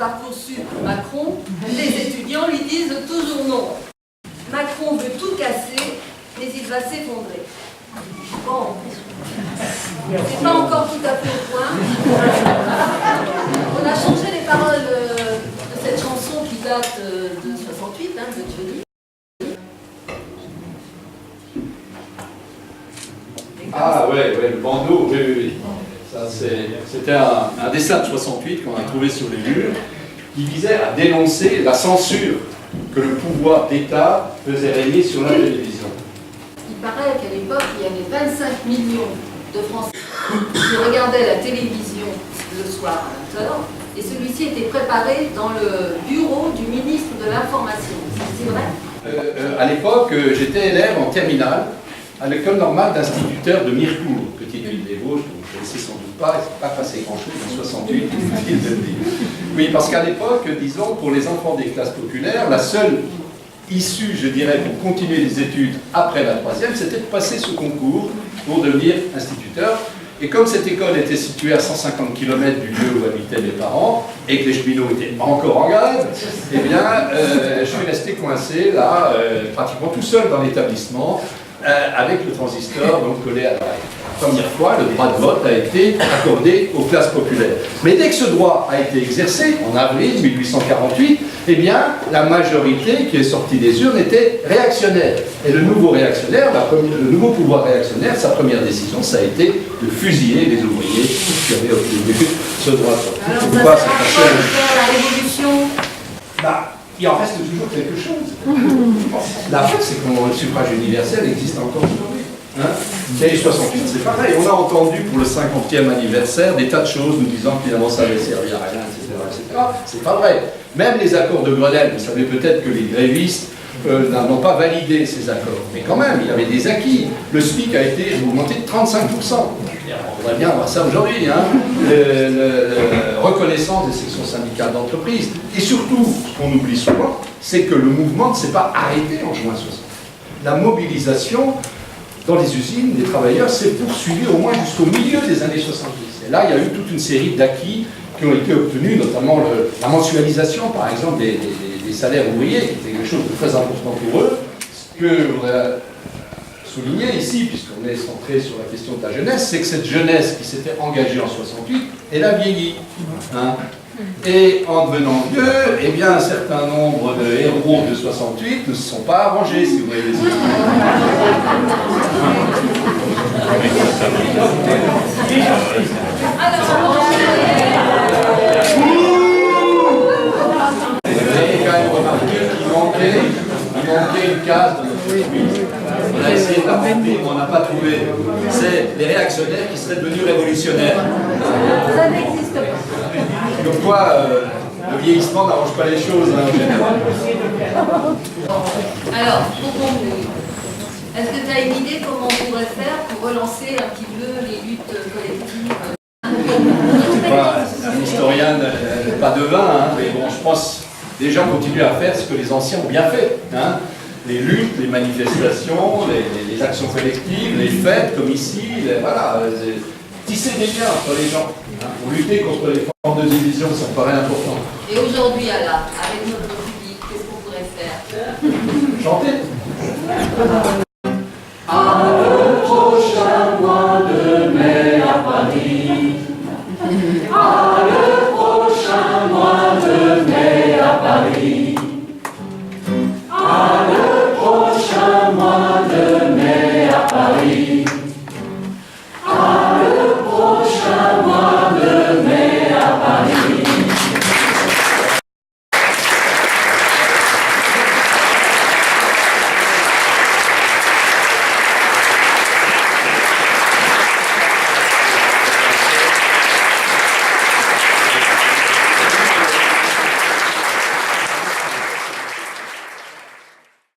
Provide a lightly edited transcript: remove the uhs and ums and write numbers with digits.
Parcoursup Macron, les étudiants lui disent toujours non. Macron veut tout casser, mais il va s'effondrer. Bon, c'est pas encore tout à fait au point. On a changé les paroles de cette chanson qui date de 68, de Johnny. Ah ouais, le bandeau, oui. C'était un dessin de 68 qu'on a trouvé sur les murs qui visait à dénoncer la censure que le pouvoir d'État faisait régner sur la télévision. Il paraît qu'à l'époque, il y avait 25 millions de Français qui regardaient la télévision le soir à 20 h, et celui-ci était préparé dans le bureau du ministre de l'Information. C'est vrai? À l'époque, j'étais élève en terminale à l'école normale d'instituteurs de Mirecourt, petite ville des Vosges, que vous ne connaissez sans doute pas, il ne s'est pas passé grand-chose en 68, inutile de le dire. Oui, parce qu'à l'époque, disons, pour les enfants des classes populaires, la seule issue, je dirais, pour continuer les études après la troisième, c'était de passer ce concours pour devenir instituteur. Et comme cette école était située à 150 km du lieu où habitaient mes parents, et que les cheminots étaient encore en grève, eh bien, je suis resté coincé là, pratiquement tout seul dans l'établissement, avec le transistor donc collé à l'oreille. La première fois, le droit de vote a été accordé aux classes populaires. Mais dès que ce droit a été exercé, en avril 1848, eh bien, la majorité qui est sortie des urnes était réactionnaire. Et le nouveau réactionnaire, le nouveau pouvoir réactionnaire, sa première décision, ça a été de fusiller les ouvriers qui avaient obtenu ce droit de vote. Alors, ça sert à quoi de faire la révolution? Il en reste toujours quelque chose. La faute, c'est que le suffrage universel existe encore aujourd'hui. Et 68, c'est pareil. On a entendu pour le 50e anniversaire des tas de choses nous disant que finalement ça n'avait servi à rien, etc. C'est pas vrai. Même les accords de Grenelle, vous savez peut-être que les grévistes n'ont pas validé ces accords. Mais quand même, il y avait des acquis. Le SMIC a été augmenté de 35%. On voudrait bien voir ça aujourd'hui. Reconnaissance des sections syndicales d'entreprise. Et surtout, ce qu'on oublie souvent, c'est que le mouvement ne s'est pas arrêté en juin 60. La mobilisation dans les usines des travailleurs s'est poursuivie au moins jusqu'au milieu des années 70. Et là, il y a eu toute une série d'acquis qui ont été obtenus, notamment la mensualisation, par exemple, des salaires ouvriers, qui était quelque chose de très important pour eux. Ce que je voudrais souligner ici, puisqu'on est centré sur la question de la jeunesse, c'est que cette jeunesse qui s'était engagée en 68, elle a vieilli. Et en devenant vieux, eh bien, un certain nombre de héros de 68 ne se sont pas arrangés, si vous voyez les images. Vous avez quand même remarqué qu'il manquait une case de notre chemise. On a essayé de la remplir, mais on n'a pas trouvé. C'est les réactionnaires qui seraient devenus révolutionnaires. Ça n'existe pas. Donc quoi, le vieillissement n'arrange pas les choses en général. Alors, pour conclure, est-ce que tu as une idée comment on pourrait faire pour relancer un petit peu les luttes collectives? Je ne suis pas un historien, pas devin, mais bon, je pense déjà continuer à faire ce que les anciens ont bien fait. Les luttes, les manifestations, les actions collectives, les fêtes comme ici, tisser des liens entre les gens. Pour lutter contre les formes de division, ça me paraît important. Et aujourd'hui, avec notre public, qu'est-ce qu'on pourrait faire? Chanter.